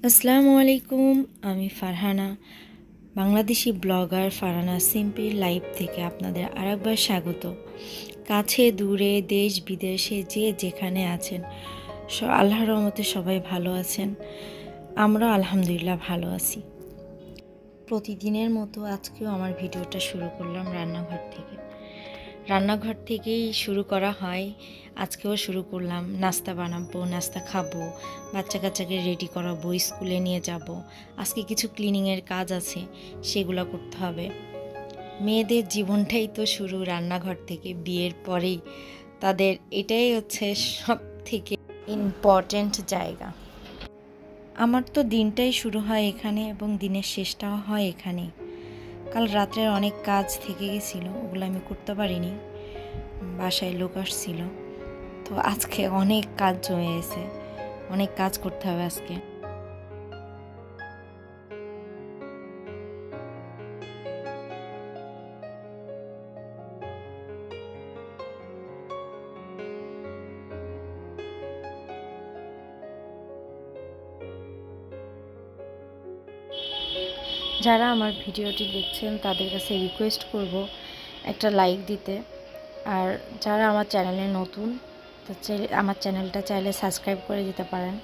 আসসালামু আলাইকুম। আমি Farhana, Bangladeshi blogger Farhana simple live থেকে আপনাদের আরেকবার স্বাগত। কাছে দূরে দেশ বিদেশে যে যেখানে আছেন, আল্লাহর রহমতে সবাই ভালো আছেন। আমরা আলহামদুলিল্লাহ ভালো আছি। প্রতিদিনের মতো আজকেও আমার ভিডিওটা শুরু করলাম রান্নাঘর থেকেই শুরু করা হয়। আজকেও শুরু করলাম, নাস্তা বানাবো, নাস্তা খাবো, বাচ্চা কাচ্চাকে রেডি করাবো, স্কুলে নিয়ে যাব। আজকে কিছু ক্লিনিংয়ের কাজ আছে, সেগুলো করতে হবে। মেয়েদের জীবনটাই তো শুরু রান্নাঘর থেকে। বিয়ের পরেই তাদের এটাই হচ্ছে সব থেকে ইম্পর্ট্যান্ট জায়গা। আমার তো দিনটাই শুরু হয় এখানে এবং দিনের শেষটাও হয় এখানে। কাল রাত্রের অনেক কাজ থেকে গেছিলো, ওগুলো আমি করতে পারিনি, বাসায় লোক আসছিল। তো আজকে অনেক কাজ জমে গেছে, অনেক কাজ করতে হবে আজকে। যারা আমার ভিডিওটি দেখছেন তাদের কাছে রিকোয়েস্ট করব একটা লাইক দিতে। আর যারা আমার চ্যানেলে নতুন, আমার চ্যানেলটা চাইলে সাবস্ক্রাইব করে দিতে পারেন।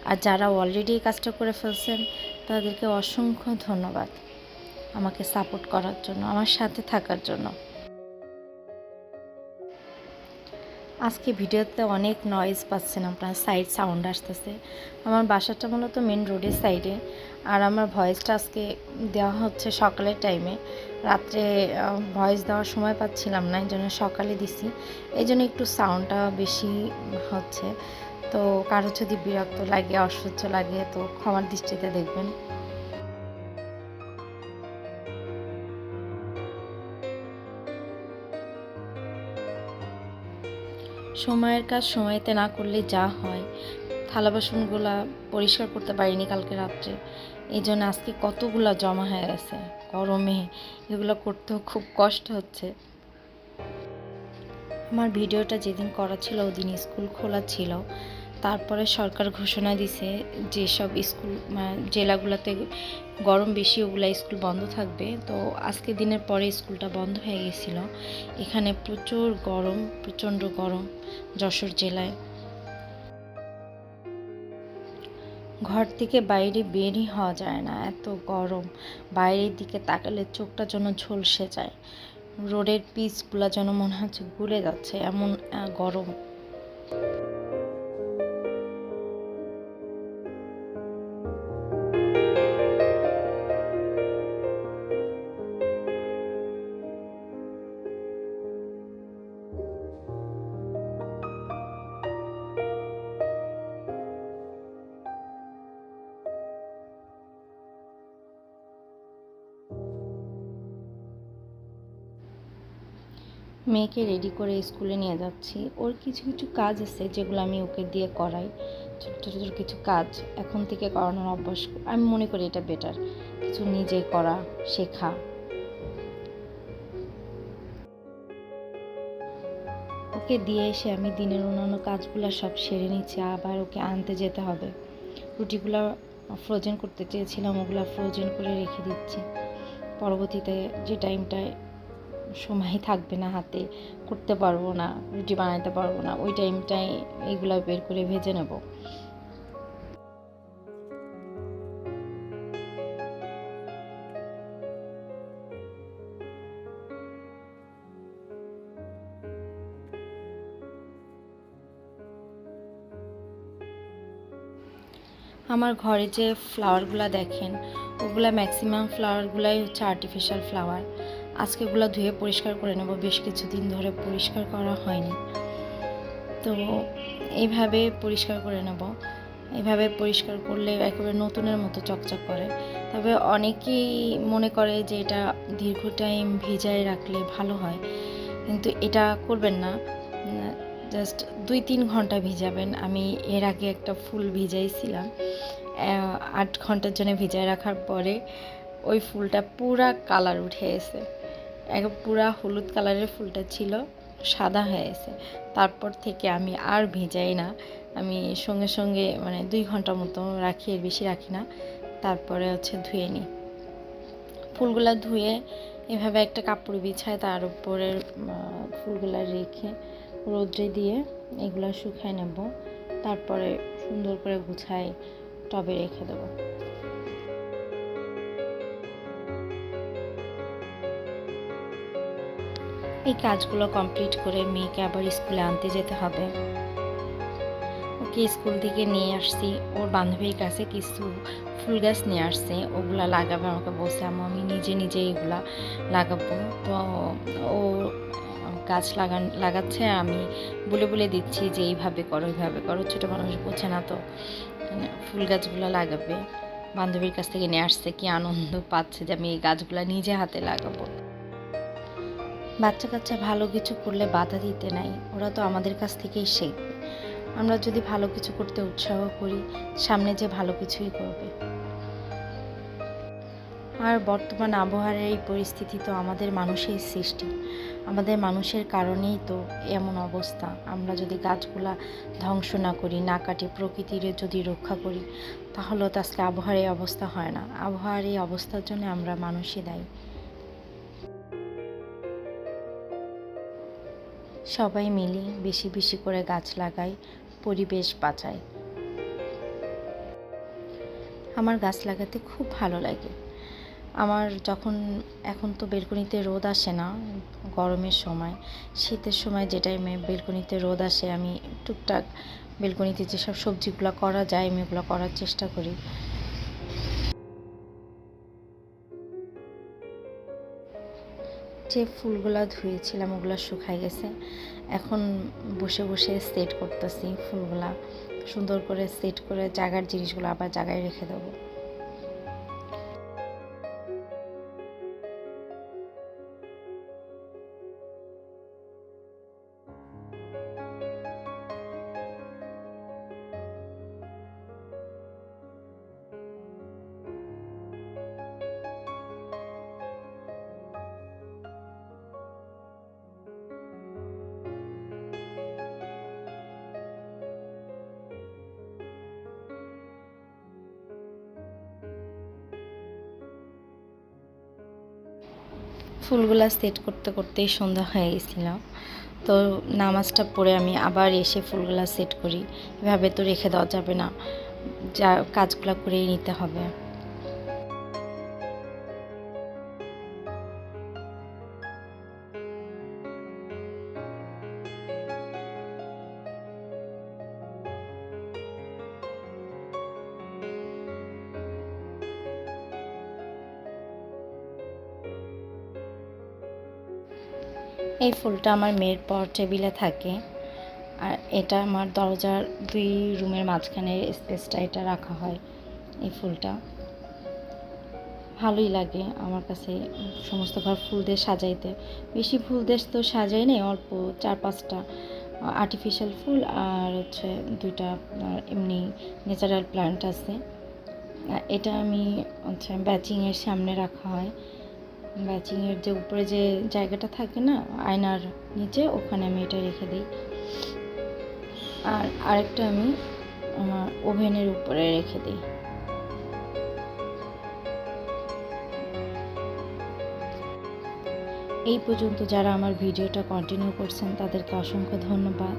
আর যারা অলরেডি এই কাজটা করে ফেলছেন তাদেরকে অসংখ্য ধন্যবাদ আমাকে সাপোর্ট করার জন্য, আমার সাথে থাকার জন্য। আজকে ভিডিওতে অনেক নয়েজ পাচ্ছেন আপনার, সাইড সাউন্ড আসতেছে। আমার বাসাটা মূলত মেন রোডের সাইডে, আর আমার ভয়েসটা আজকে দেওয়া হচ্ছে সকালের টাইমে। রাত্রে ভয়েস দেওয়ার সময় পাচ্ছিলাম না, এই জন্য সকালে দিছি। এই জন্য একটু সাউন্ডটা বেশি হচ্ছে। তো কারো যদি বিরক্ত লাগে, অসহ্য লাগে, তো ক্ষমার দৃষ্টিতে দেখবেন। সময়ের কাজ সময়তে না করলে যা হয়, থালা বাসনগুলা পরিষ্কার করতে পারিনি কালকে রাত্রে, এই জন্য আজকে কতগুলা জমা হয়ে গেছে। গরমে এগুলো করতেও খুব কষ্ট হচ্ছে। আমার ভিডিওটা যেদিন করা ছিল ওদিন স্কুল খোলা ছিল। তারপরে সরকার ঘোষণা দিছে যেসব স্কুল জেলাগুলোতে গরম বেশি ওগুলা স্কুল বন্ধ থাকবে। তো আজকে দিনের পরে স্কুলটা বন্ধ হয়ে গেছিল। এখানে প্রচুর গরম, প্রচণ্ড গরম যশোর জেলায়। ঘর থেকে বাইরে বেরই হওয়া যায় না, এত গরম। বাইরের দিকে তাকালে চোখটা যেন ঝলসে যায়। রোডের পিচগুলো যেন মনে হচ্ছে গুলে যাচ্ছে, এমন গরম। মেয়েকে রেডি করে স্কুলে নিয়ে যাচ্ছি। ওর কিছু কিছু কাজ আছে যেগুলো আমি ওকে দিয়ে করাই, ছোটো ছোটো কিছু কাজ এখন থেকে করানোর অভ্যাস। আমি মনে করি এটা বেটার, কিছু নিজে করা শেখা। ওকে দিয়ে এসে আমি দিনের অন্যান্য কাজগুলো সব সেরে নিচ্ছি, আবার ওকে আনতে যেতে হবে। রুটিগুলো ফ্রোজেন করতে চেয়েছিলাম, ওগুলো ফ্রোজেন করে রেখে দিচ্ছি। পরবর্তীতে যে টাইমটায় সময় থাকবে না হাতে, করতে পারবো না, রুটি বানাতে পারবো না, ওই টাইমটায় এইগুলো বের করে ভেজে নেব। আমার ঘরে যে ফ্লাওয়ারগুলো দেখেন, ওগুলো ম্যাক্সিমাম ফ্লাওয়ারগুলাই হচ্ছে আর্টিফিশিয়াল ফ্লাওয়ার। আজকে ওগুলো ধুয়ে পরিষ্কার করে নেব, বেশ কিছুদিন ধরে পরিষ্কার করা হয়নি। তো এইভাবে পরিষ্কার করে নেব। এইভাবে পরিষ্কার করলে একেবারে নতুনের মতো চকচক করে। তবে অনেকেই মনে করে যে এটা দীর্ঘ টাইম ভিজায় রাখলে ভালো হয়, কিন্তু এটা করবেন না। জাস্ট 2-3 ঘন্টা ভিজাবেন। আমি এর আগে একটা ফুল ভিজাইছিলাম, 8 ঘন্টার জন্য ভিজায় রাখার পরে ওই ফুলটা পুরা কালার উঠে গেছে, পুরা হলুদ কালারের ফুলটা ছিল, সাদা হয়ে গেছে। তারপর থেকে আমি আর ভিজাই না, আমি সঙ্গে সঙ্গে মানে 2 ঘন্টার মতো রাখি, এর বেশি রাখি না। তারপরে ধুয়ে নিই। ফুলগুলা ধুয়ে এভাবে একটা কাপড় বিছায় তার উপরে ফুলগুলা রেখে রোদ্রে দিয়ে এগুলো শুকায় নেব। তারপরে সুন্দর করে গুছায় টবে রেখে দেবো। এই কাজগুলো কমপ্লিট করে মেয়েকে আবার স্কুলে আনতে যেতে হবে। ওকে স্কুল থেকে নিয়ে আসছি, ওর বান্ধবীর কাছে কিছু ফুল গাছ নিয়ে আসছে, ওগুলা লাগাবে। আমাকে বলছে আমি নিজে নিজে এগুলা লাগাবো। তো ও গাছ লাগাচ্ছে, আমি বলে বলে দিচ্ছি যে এইভাবে করো এইভাবে করো। ছোটো মানুষ বোঝে না, তো ফুল গাছগুলো লাগাবে। বান্ধবীর কাছ থেকে নিয়ে আসছে, কি আনন্দ পাচ্ছে যে আমি এই গাছগুলো নিজে হাতে লাগাবো। বাচ্চা কাচ্চা ভালো কিছু করলে বাধা দিতে নাই, ওরা তো আমাদের কাছ থেকেই শিখবে। আমরা যদি ভালো কিছু করতে উৎসাহ করি, সামনে যে ভালো কিছুই করবে। আর বর্তমান আবহাওয়ার এই পরিস্থিতি তো আমাদের মানুষের সৃষ্টি, আমাদের মানুষের কারণেই তো এমন অবস্থা। আমরা যদি গাছগুলা ধ্বংস না করি, না কাটি, প্রকৃতির যদি রক্ষা করি, তাহলে তো আজকে আবহাওয়ার এই অবস্থা হয় না। আবহাওয়ার এই অবস্থার জন্য আমরা মানুষই দায়ী। সবাই মিলে বেশি বেশি করে গাছ লাগাই, পরিবেশ বাঁচাই। আমার গাছ লাগাতে খুব ভালো লাগে। আমার এখন তো বেলকনিতে রোদ আসে না গরমের সময়, শীতের সময় যে টাইমে বেলকনিতে রোদ আসে, আমি টুকটাক বেলকনিতে যেসব সবজিগুলো করা যায় আমি ওগুলো করার চেষ্টা করি। যে ফুলগুলা ধুয়েছিলাম ওগুলো শুকাই গেছে, এখন বসে বসে সেট করতেছি ফুলগুলা। সুন্দর করে সেট করে জায়গার জিনিসগুলো আবার জায়গায় রেখে দেবো। ফুলগুলা সেট করতে করতেই সন্ধ্যা হয়ে গেছিল। তো নামাজটা পড়ে আমি আবার এসে ফুলগুলা সেট করি। এভাবে তো রেখে দেওয়া যাবে না, যা কাজগুলো করেই নিতে হবে। এই ফুলটা আমার মেয়ের পর টেবিলে থাকে, আর এটা আমার দরজার 2 রুমের মাঝখানের স্পেসটা এটা রাখা হয়। এই ফুলটা ভালোই লাগে আমার কাছে, সমস্ত ঘর ফুল দিয়ে সাজাইতে। বেশি ফুল দিয়ে তো সাজাই নেই, অল্প 4-5টা আর্টিফিশিয়াল ফুল আর 2টা এমনি ন্যাচারাল প্ল্যান্ট আছে। এটা আমি ব্যাচিংয়ের সামনে রাখা হয়। ব্যাচিংয়ের যে উপরে যে জায়গাটা থাকে না আয়নার নিচে, ওখানে আমি এটা রেখে দিই। আর আরেকটা আমি আমার ওভেনের উপরে রেখে দিই। এই পর্যন্ত যারা আমার ভিডিওটা কন্টিনিউ করছেন তাদেরকে অসংখ্য ধন্যবাদ,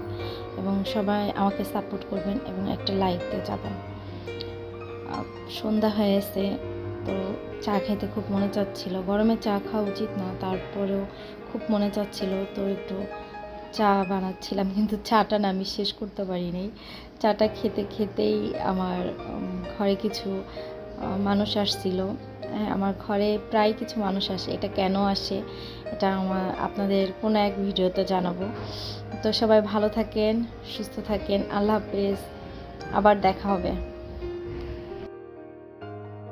এবং সবাই আমাকে সাপোর্ট করবেন এবং একটা লাইক দিয়ে যাবেন। সন্ধ্যা হয়েছে, তো চা খেতে খুব মনে চাচ্ছিল। গরমে চা খাওয়া উচিত না, তারপরেও খুব মনে চাচ্ছিল, তো একটু চা বানাচ্ছিলাম, কিন্তু চাটা না আমি শেষ করতে পারিনি। চাটা খেতে খেতেই আমার ঘরে কিছু মানুষ আসছিল। আমার ঘরে প্রায় কিছু মানুষ আসে, এটা কেন আসে এটা আপনাদের কোনো এক ভিডিওতে জানাবো। তো সবাই ভালো থাকেন, সুস্থ থাকেন, আল্লাহ হাফেজ, আবার দেখা হবে।